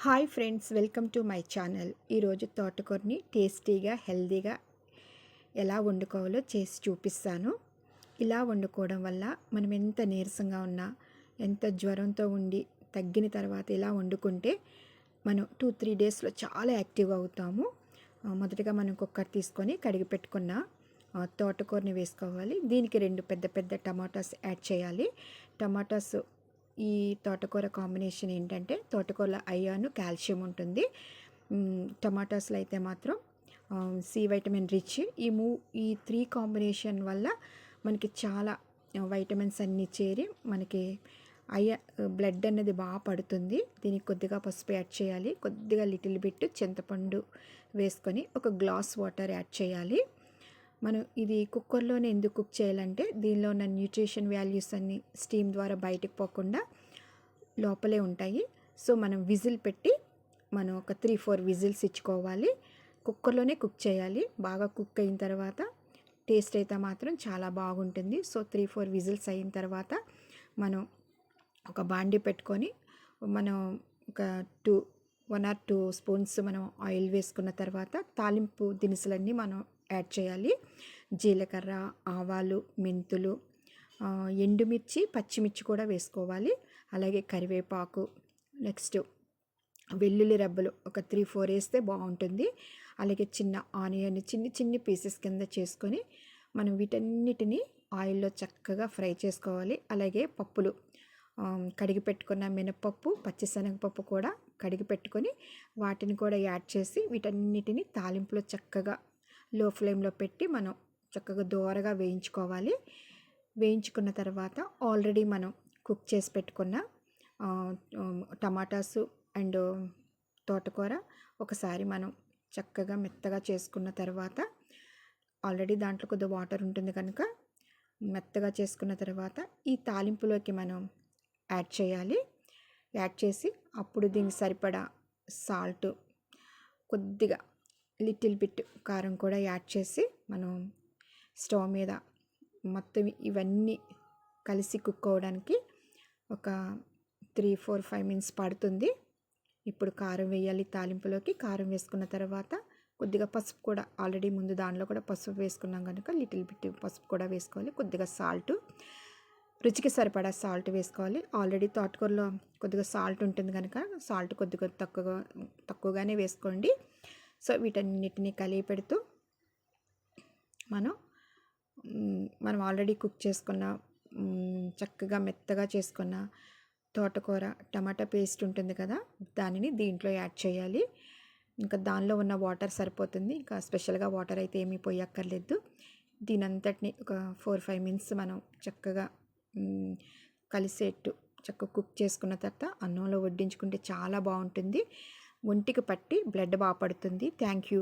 Hi friends, welcome to my channel. ఈరోజు తోటకూరని టేస్టీగా హెల్తీగా ఎలా వండుకోవాలో చేసి చూపిస్తాను. ఇలా వండుకోవడం వల్ల మనం ఎంత నీరసంగా ఉన్నా, ఎంత జ్వరంతో ఉండి తగ్గిన తర్వాత ఇలా వండుకుంటే మనం 2-3 డేస్లో చాలా యాక్టివ్గా అవుతాము. మొదటగా మనం కుక్కర్ తీసుకొని కడిగి పెట్టుకున్న తోటకూరని వేసుకోవాలి. దీనికి 2 పెద్ద పెద్ద టమాటాస్ యాడ్ చేయాలి. టమాటాస్ ఈ తోటకూర కాంబినేషన్ ఏంటంటే తోటకూరలో ఐరన్, కాల్షియం ఉంటుంది. టమాటాస్లో అయితే మాత్రం సి వైటమిన్ రిచ్. ఈ 3 కాంబినేషన్ వల్ల మనకి చాలా వైటమిన్స్ అన్నీ చేరి మనకి బ్లడ్ అనేది బాగా పడుతుంది. దీనికి కొద్దిగా పసుపు యాడ్ చేయాలి, కొద్దిగా లిటిల్ బిట్ చింతపండు వేసుకొని ఒక గ్లాస్ వాటర్ యాడ్ చేయాలి. మనం ఇది కుక్కర్లోనే ఎందుకు కుక్ చేయాలంటే దీనిలో ఉన్న న్యూట్రిషన్ వాల్యూస్ అన్నీ స్టీమ్ ద్వారా బయటకు పోకుండా లోపలే ఉంటాయి. సో మనం విజిల్ పెట్టి మనం ఒక 3-4 విజిల్స్ ఇచ్చుకోవాలి. కుక్కర్లోనే కుక్ చేయాలి. బాగా కుక్ అయిన తర్వాత టేస్ట్ అయితే మాత్రం చాలా బాగుంటుంది. సో 3-4 విజిల్స్ అయిన తర్వాత మనం ఒక బాండి పెట్టుకొని మనం ఒక 1 or 2 స్పూన్స్ మనం ఆయిల్ వేసుకున్న తర్వాత తాలింపు దినుసులన్నీ మనం యాడ్ చేయాలి. జీలకర్ర, ఆవాలు, మెంతులు, ఎండుమిర్చి, పచ్చిమిర్చి కూడా వేసుకోవాలి. అలాగే కరివేపాకు, నెక్స్ట్ వెల్లుల్లి రెబ్బలు ఒక 3-4 వేస్తే బాగుంటుంది. అలాగే చిన్న ఆనియన్ చిన్ని పీసెస్ కింద చేసుకొని మనం వీటన్నిటిని ఆయిల్లో చక్కగా ఫ్రై చేసుకోవాలి. అలాగే పప్పులు కడిగి పెట్టుకున్న మినపప్పు, పచ్చిశనగపప్పు కూడా కడిగి పెట్టుకొని వాటిని కూడా యాడ్ చేసి వీటన్నిటిని తాలింపులో చక్కగా లో ఫ్లేమ్లో పెట్టి మనం చక్కగా దోరగా వేయించుకోవాలి. వేయించుకున్న తర్వాత ఆల్రెడీ మనం కుక్ చేసి పెట్టుకున్న టమాటాసు అండ్ తోటకూర ఒకసారి మనం చక్కగా మెత్తగా చేసుకున్న తర్వాత ఆల్రెడీ దాంట్లో కొద్దిగా వాటర్ ఉంటుంది కనుక మెత్తగా చేసుకున్న తర్వాత ఈ తాలింపులోకి మనం యాడ్ చేయాలి. యాడ్ చేసి అప్పుడు దీనికి సరిపడా సాల్ట్, కొద్దిగా లిటిల్ బిట్ కారం కూడా యాడ్ చేసి మనం స్టవ్ మీద మొత్తం ఇవన్నీ కలిసి కుక్ అవ్వడానికి ఒక 3-4-5 మినిట్స్ పడుతుంది. ఇప్పుడు కారం వేయాలి. తాలింపులోకి కారం వేసుకున్న తర్వాత కొద్దిగా పసుపు కూడా ఆల్రెడీ ముందు దానిలో కూడా పసుపు వేసుకున్నాం కనుక లిటిల్ బిట్ పసుపు కూడా వేసుకోవాలి. కొద్దిగా సాల్ట్, రుచికి సరిపడా సాల్ట్ వేసుకోవాలి. ఆల్రెడీ తోటకూరలో కొద్దిగా సాల్ట్ ఉంటుంది కనుక సాల్ట్ కొద్దిగా తక్కువగానే వేసుకోండి. సో వీటన్నిటిని కలిపి పెడుతూ మనం ఆల్రెడీ కుక్ చేసుకున్న చక్కగా మెత్తగా చేసుకున్న తోటకూర టమాటా పేస్ట్ ఉంటుంది కదా, దానిని దీంట్లో యాడ్ చేయాలి. ఇంకా దానిలో ఉన్న వాటర్ సరిపోతుంది. ఇంకా స్పెషల్గా వాటర్ అయితే ఏమీ పోయక్కర్లేదు. దీనంతటిని ఒక 4-5 మినిట్స్ మనం చక్కగా కలిసేట్టు చక్కగా కుక్ చేసుకున్న తర్వాత అన్నంలో వడ్డించుకుంటే చాలా బాగుంటుంది. ఒంటికి పట్టి బ్లడ్ బాగా పడుతుంది. Thank you.